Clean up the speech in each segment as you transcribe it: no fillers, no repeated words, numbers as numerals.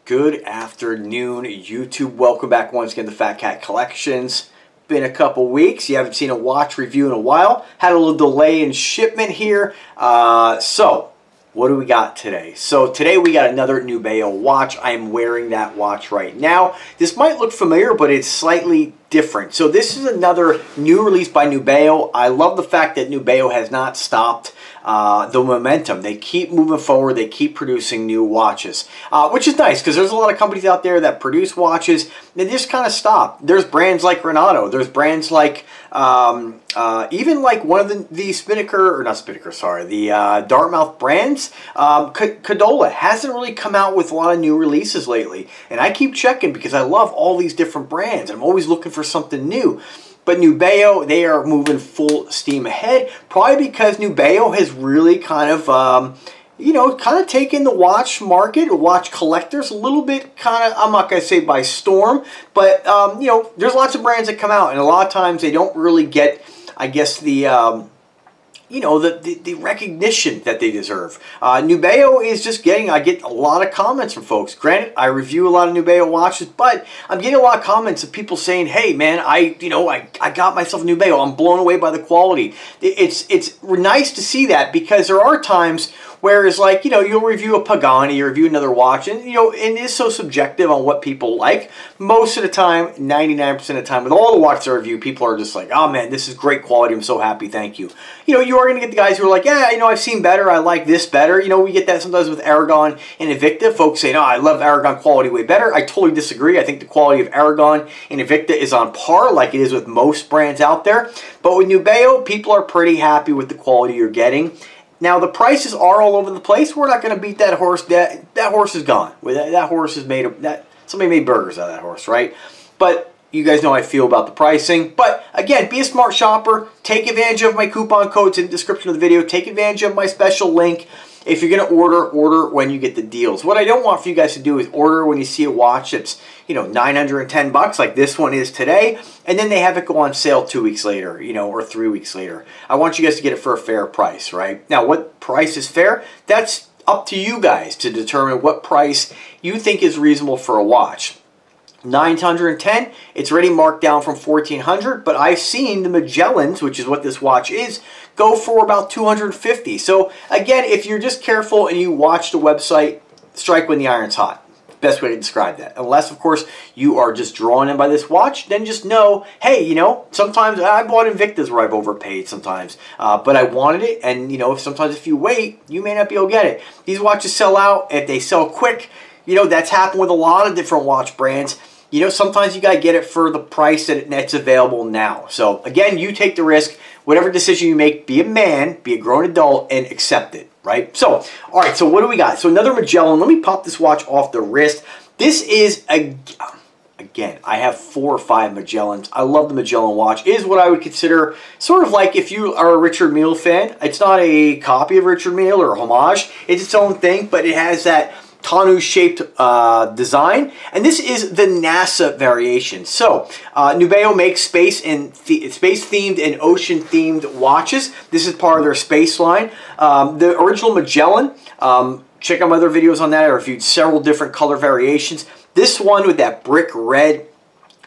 Good afternoon, YouTube. Welcome back once again to Fat Cat Collections. Been a couple weeks. You haven't seen a watch review in a while. Had a little delay in shipment here. So, what do we got today? So today we got another Nubeo watch. I am wearing that watch right now. This might look familiar, but it's slightly different. So this is another new release by Nubeo. I love the fact that Nubeo has not stopped the momentum. They keep moving forward. They keep producing new watches, which is nice because there's a lot of companies out there that produce watches. They just kind of stop. There's brands like Renato. There's brands like even like one of the Spinnaker, or not Spinnaker, sorry, the Dartmouth brands. Cadola hasn't really come out with a lot of new releases lately. And I keep checking because I love all these different brands. I'm always looking for something new. But Nubeo, they are moving full steam ahead, probably because Nubeo has really kind of, you know, kind of taken the watch market, watch collectors a little bit kind of, I'm not going to say by storm, but, you know, there's lots of brands that come out, and a lot of times they don't really get, I guess, the, you know, the recognition that they deserve. Nubeo is just getting, I get a lot of comments from folks. Granted, I review a lot of Nubeo watches, but I'm getting a lot of comments of people saying, hey man, I got myself a Nubeo. I'm blown away by the quality. It's nice to see that, because there are times where it's like, you know, you'll review a Pagani or review another watch, and, you know, it is so subjective on what people like. Most of the time, 99% of the time, with all the watches I review, people are just like, oh man, this is great quality. I'm so happy. Thank you. You know, you are going to get the guys who are like, yeah, you know, I've seen better. I like this better. You know, we get that sometimes with Aragon and Invicta. Folks say, no, I love Aragon quality way better. I totally disagree. I think the quality of Aragon and Invicta is on par, like it is with most brands out there. But with Nubeo, people are pretty happy with the quality you're getting. Now, the prices are all over the place. We're not going to beat that horse. That horse is gone. That horse is made of that. Somebody made burgers out of that horse, right? But you guys know how I feel about the pricing. But again, be a smart shopper. Take advantage of my coupon codes in the description of the video. Take advantage of my special link. If you're going to order when you get the deals. What I don't want for you guys to do is order when you see a watch that's, you know, 910 bucks like this one is today, and then they have it go on sale 2 weeks later, you know, or 3 weeks later. I want you guys to get it for a fair price, right? Now, what price is fair? That's up to you guys to determine what price you think is reasonable for a watch. 910, it's already marked down from 1400, but I've seen the Magellans, which is what this watch is, go for about 250. So again, if you're just careful and you watch the website, strike when the iron's hot. Best way to describe that. Unless, of course, you are just drawn in by this watch, then just know, hey, you know, sometimes I bought Invictas where I've overpaid sometimes, but I wanted it, and, you know, sometimes if you wait, you may not be able to get it. These watches sell out. If they sell quick, you know, that's happened with a lot of different watch brands. You know, sometimes you got to get it for the price that's available now. So, again, you take the risk. Whatever decision you make, be a man, be a grown adult, and accept it, right? So, all right, so what do we got? So, another Magellan. Let me pop this watch off the wrist. This is, again, I have 4 or 5 Magellans. I love the Magellan watch. It is what I would consider sort of like, if you are a Richard Mille fan, it's not a copy of Richard Mille or a homage. It's its own thing, but it has that Tanu-shaped design, and this is the NASA variation. So, Nubeo makes space-themed and ocean-themed watches. This is part of their space line. The original Magellan, check out my other videos on that. I reviewed several different color variations. This one with that brick red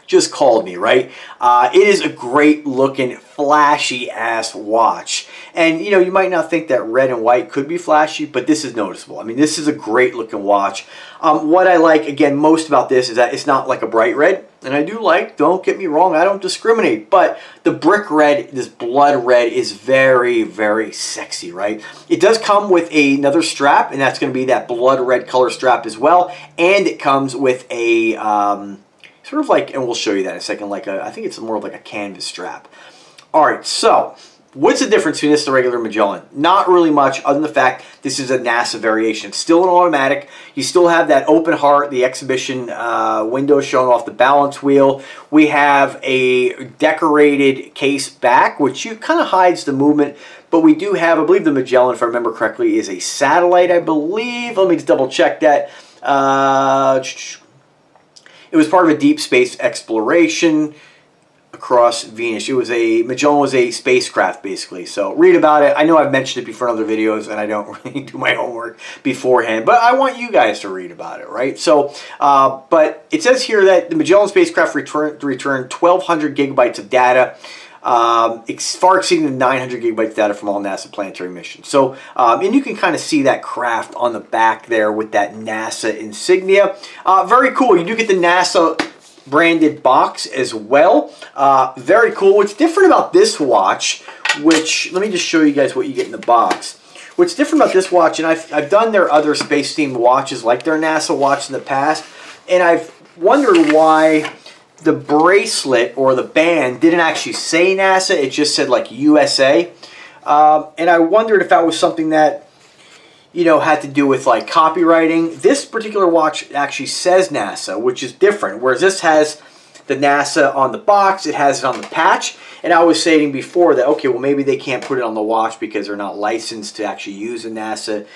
just called me, right? It is a great looking, flashy ass watch. And you know, you might not think that red and white could be flashy, but this is noticeable. I mean, this is a great looking watch. What I like, again, most about this is that it's not like a bright red. And I do like, don't get me wrong, I don't discriminate, but the brick red, this blood red, is very, very sexy, right? It does come with another strap, and that's going to be that blood red color strap as well. And it comes with a sort of like, and we'll show you that in a second, like I think it's more of like a canvas strap. All right, so what's the difference between this and the regular Magellan? Not really much, other than the fact this is a NASA variation. It's still an automatic. You still have that open heart, the exhibition window showing off the balance wheel. We have a decorated case back, which kind of hides the movement. But we do have, I believe the Magellan, if I remember correctly, is a satellite, I believe. Let me just double check that. It was part of a deep space exploration across Venus. It was Magellan was a spacecraft, basically. So read about it. I know I've mentioned it before in other videos, and I don't really do my homework beforehand, but I want you guys to read about it, right? So, but it says here that the Magellan spacecraft returned 1,200 gigabytes of data, far exceeding the 900 gigabytes data from all NASA planetary missions. So, and you can kind of see that craft on the back there with that NASA insignia. Very cool. You do get the NASA branded box as well. Very cool. What's different about this watch, which, let me just show you guys what you get in the box. What's different about this watch, and I've done their other space-themed watches, like their NASA watch in the past, and I've wondered why the bracelet or the band didn't actually say NASA. It just said like USA. And I wondered if that was something that, you know, had to do with like copywriting. This particular watch actually says NASA, which is different. Whereas this has the NASA on the box, it has it on the patch. And I was saying before that, okay, well, maybe they can't put it on the watch because they're not licensed to actually use a NASA,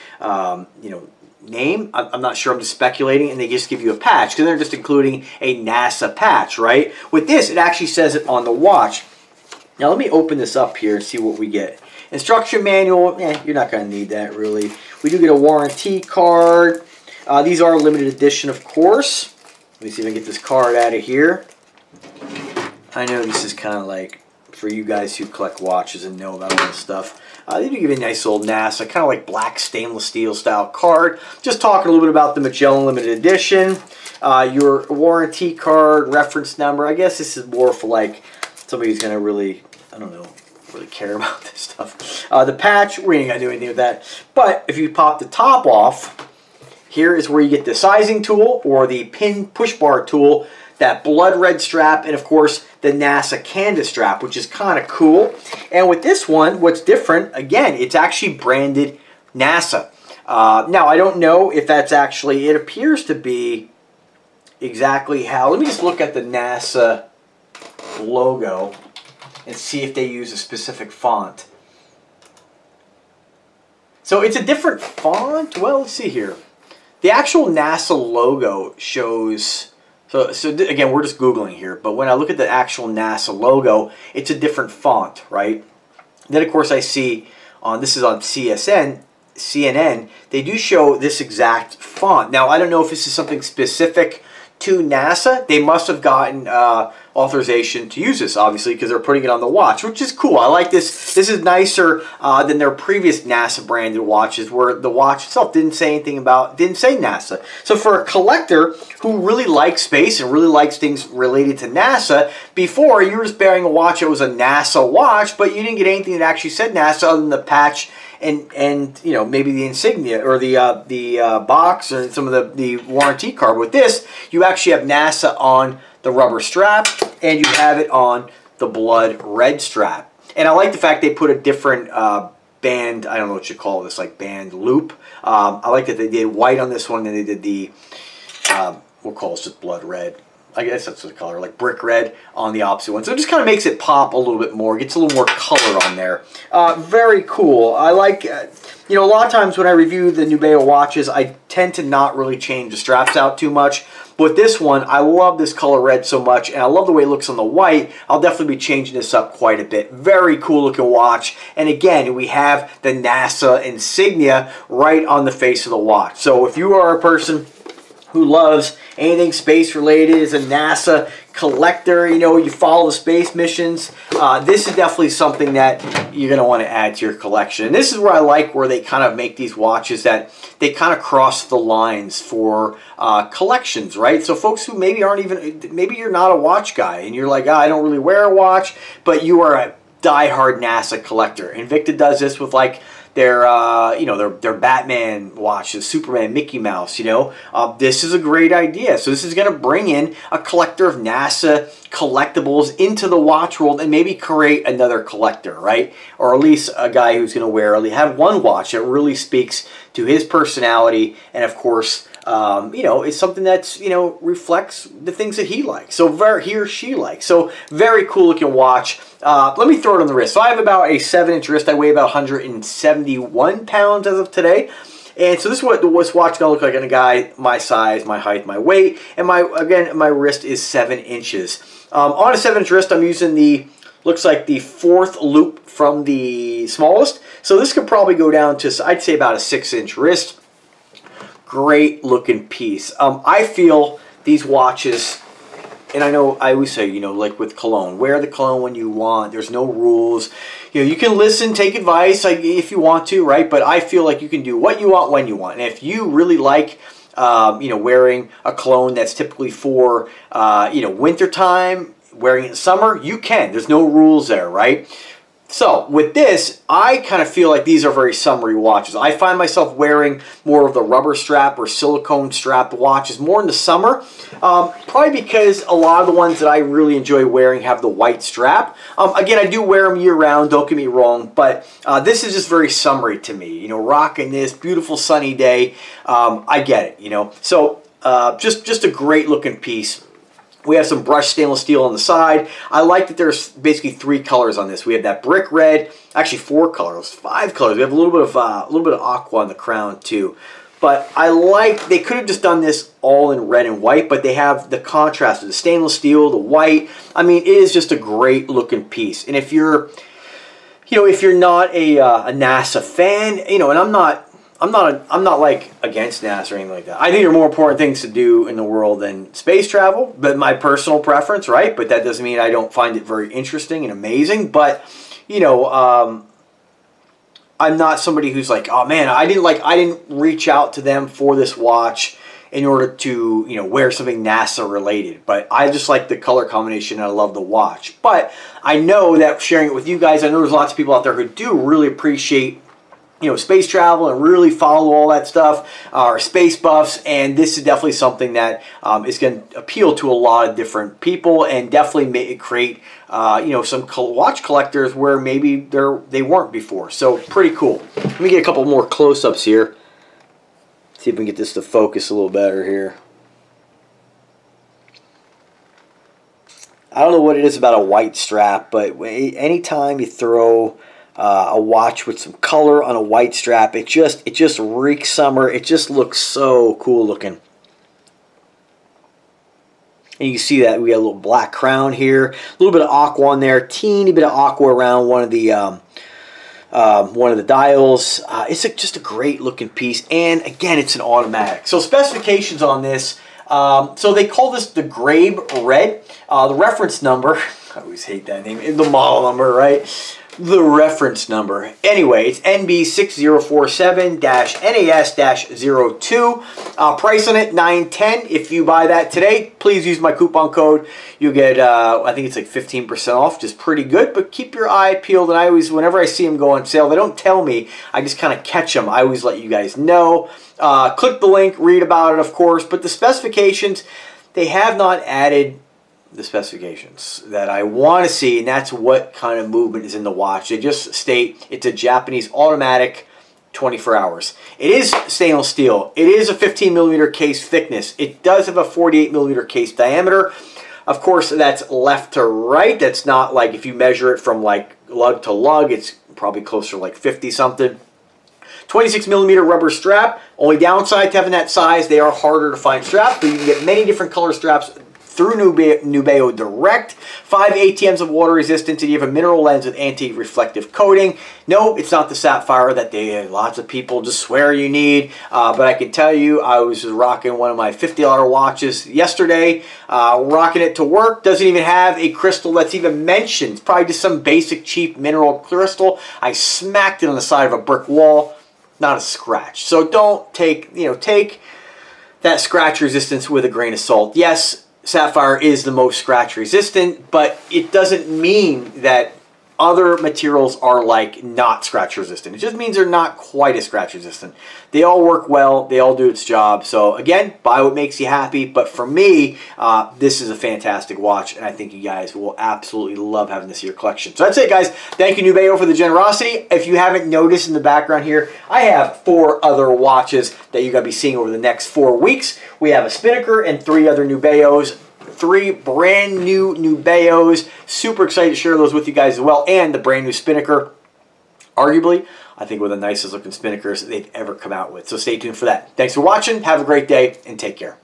you know, name. I'm not sure, I'm just speculating, and they just give you a patch because they're just including a NASA patch, right? With this, it actually says it on the watch. Now, let me open this up here and see what we get. Instruction manual, you're not going to need that, really. We do get a warranty card. These are limited edition, of course. Let me see if I can get this card out of here. I know this is kind of like for you guys who collect watches and know about all this stuff. They do give you a nice old NASA, kind of like black stainless steel style card. Just talking a little bit about the Magellan Limited Edition. Your warranty card, reference number. I guess this is more for like somebody who's going to really, I don't know, really care about this stuff. The patch, we ain't going to do anything with that. But if you pop the top off, here is where you get the sizing tool or the pin push bar tool, that blood red strap, and of course the NASA Canvas strap, which is kind of cool. And with this one, what's different, again, it's actually branded NASA. Now, I don't know if that's actually, it appears to be exactly how, let me just look at the NASA logo and see if they use a specific font. So it's a different font? Well, let's see here. The actual NASA logo shows, so again, we're just Googling here, but when I look at the actual NASA logo, it's a different font, right? Then, of course, I see on, this is on CNN, they do show this exact font. Now, I don't know if this is something specific to NASA. They must have gotten authorization to use this, obviously, because they're putting it on the watch, which is cool. I like this. This is nicer than their previous NASA branded watches, where the watch itself didn't say anything about, didn't say NASA. So for a collector who really likes space and really likes things related to NASA, before you were just bearing a watch that was a NASA watch, but you didn't get anything that actually said NASA other than the patch and you know, maybe the insignia or the box or some of the warranty card. With this, you actually have NASA on the rubber strap and you have it on the blood red strap. And I like the fact they put a different band, I don't know what you call this, like band loop. I like that they did white on this one and they did the, we'll call this just blood red. I guess that's the color, like brick red on the opposite one. So it just kind of makes it pop a little bit more, gets a little more color on there. Very cool. I like, you know, a lot of times when I review the Nubeo watches, I tend to not really change the straps out too much. But this one, I love this color red so much, and I love the way it looks on the white. I'll definitely be changing this up quite a bit. Very cool looking watch. And again, we have the NASA insignia right on the face of the watch. So if you are a person who loves anything space related, is a NASA collector, you know, you follow the space missions, this is definitely something that you're going to want to add to your collection. And this is where I like where they kind of make these watches that they kind of cross the lines for collections, right? So folks who maybe aren't even, maybe you're not a watch guy and you're like, oh, I don't really wear a watch, but you are a diehard NASA collector. Invicta does this with like their you know, their Batman watches, Superman, Mickey Mouse, you know. This is a great idea. So this is going to bring in a collector of NASA collectibles into the watch world and maybe create another collector, right? Or at least a guy who's going to wear, have one watch that really speaks to his personality and, of course, you know, it's something that's, you know, reflects the things that he likes. So he or she likes. So very cool looking watch. Let me throw it on the wrist. So I have about a 7-inch wrist. I weigh about 171 pounds as of today. And so this is what this watch is going to look like on a guy my size, my height, my weight, and my wrist is 7 inches. On a 7-inch wrist, I'm using the, looks like the 4th loop from the smallest. So this could probably go down to, I'd say, about a 6-inch wrist. Great looking piece. I feel these watches, and I know I always say, you know, like with cologne, wear the cologne when you want. There's no rules. You know, you can listen, take advice if you want to, right? But I feel like you can do what you want when you want. And if you really like, you know, wearing a cologne that's typically for, you know, winter time, wearing it in summer, you can. There's no rules there, right? So with this, I kind of feel like these are very summery watches. I find myself wearing more of the rubber strap or silicone strapped watches more in the summer. Probably because a lot of the ones that I really enjoy wearing have the white strap. Again, I do wear them year round, don't get me wrong, but this is just very summery to me. You know, rocking this beautiful sunny day. I get it, you know. So just a great looking piece. We have some brushed stainless steel on the side. I like that there's basically 3 colors on this. We have that brick red, actually 4 colors, 5 colors. We have a little bit of aqua on the crown too. But I like, they could have just done this all in red and white, but they have the contrast of the stainless steel, the white. I mean, it is just a great looking piece. And if you're, you know, if you're not a NASA fan, you know, and I'm not like against NASA or anything like that. I think there are more important things to do in the world than space travel, but my personal preference, right? But that doesn't mean I don't find it very interesting and amazing. But, you know, I'm not somebody who's like, oh man, I didn't reach out to them for this watch in order to, you know, wear something NASA related. But I just like the color combination and I love the watch. But I know that sharing it with you guys, I know there's lots of people out there who do really appreciate, you know, space travel and really follow all that stuff, are space buffs, and this is definitely something that is going to appeal to a lot of different people and definitely create, you know, some watch collectors where maybe they weren't before. So pretty cool. Let me get a couple more close-ups here. See if we can get this to focus a little better here. I don't know what it is about a white strap, but anytime you throw a watch with some color on a white strap, it just reeks summer. It just looks so cool looking. And you can see that we got a little black crown here, a little bit of aqua on there, teeny bit of aqua around one of the dials. It's just a great looking piece, and again, it's an automatic. So specifications on this. So they call this the Grabe Red. The reference number, I always hate that name, the model number, right? The reference number. Anyway, it's NB6047-NAS-02. Price on it, $910. If you buy that today, please use my coupon code. You'll get, I think it's like 15% off, just pretty good. But keep your eye peeled, and I always, whenever I see them go on sale, they don't tell me. I just kind of catch them. I always let you guys know. Click the link, read about it, of course. But the specifications, they have not added the specifications that I want to see, and that's what kind of movement is in the watch. They just state it's a Japanese automatic, 24 hours. It is stainless steel. It is a 15mm case thickness. It does have a 48mm case diameter. Of course, that's left to right. That's not like if you measure it from like lug to lug, it's probably closer to like 50 something. 26mm rubber strap. Only downside to having that size, they are harder to find straps, but you can get many different color straps through Nubeo Direct. 5 ATMs of water resistance, and you have a mineral lens with anti-reflective coating. No, it's not the sapphire that lots of people just swear you need, but I can tell you, I was rocking one of my $50 watches yesterday, rocking it to work. Doesn't even have a crystal that's even mentioned. It's probably just some basic cheap mineral crystal. I smacked it on the side of a brick wall, not a scratch. So don't take that scratch resistance with a grain of salt. Yes, sapphire is the most scratch resistant, but it doesn't mean that other materials are like not scratch resistant. It just means they're not quite as scratch resistant. They all work well. They all do its job. So again, buy what makes you happy. But for me, this is a fantastic watch, and I think you guys will absolutely love having this in your collection. So that's it, guys. Thank you, Nubeo, for the generosity. If you haven't noticed in the background here, I have 4 other watches that you're going to be seeing over the next 4 weeks. We have a Spinnaker and 3 other Nubeos. 3 brand new Nubeos. Super excited to share those with you guys as well. And the brand new Spinnaker. Arguably, I think, one of the nicest looking spinnakers they've ever come out with. So stay tuned for that. Thanks for watching. Have a great day and take care.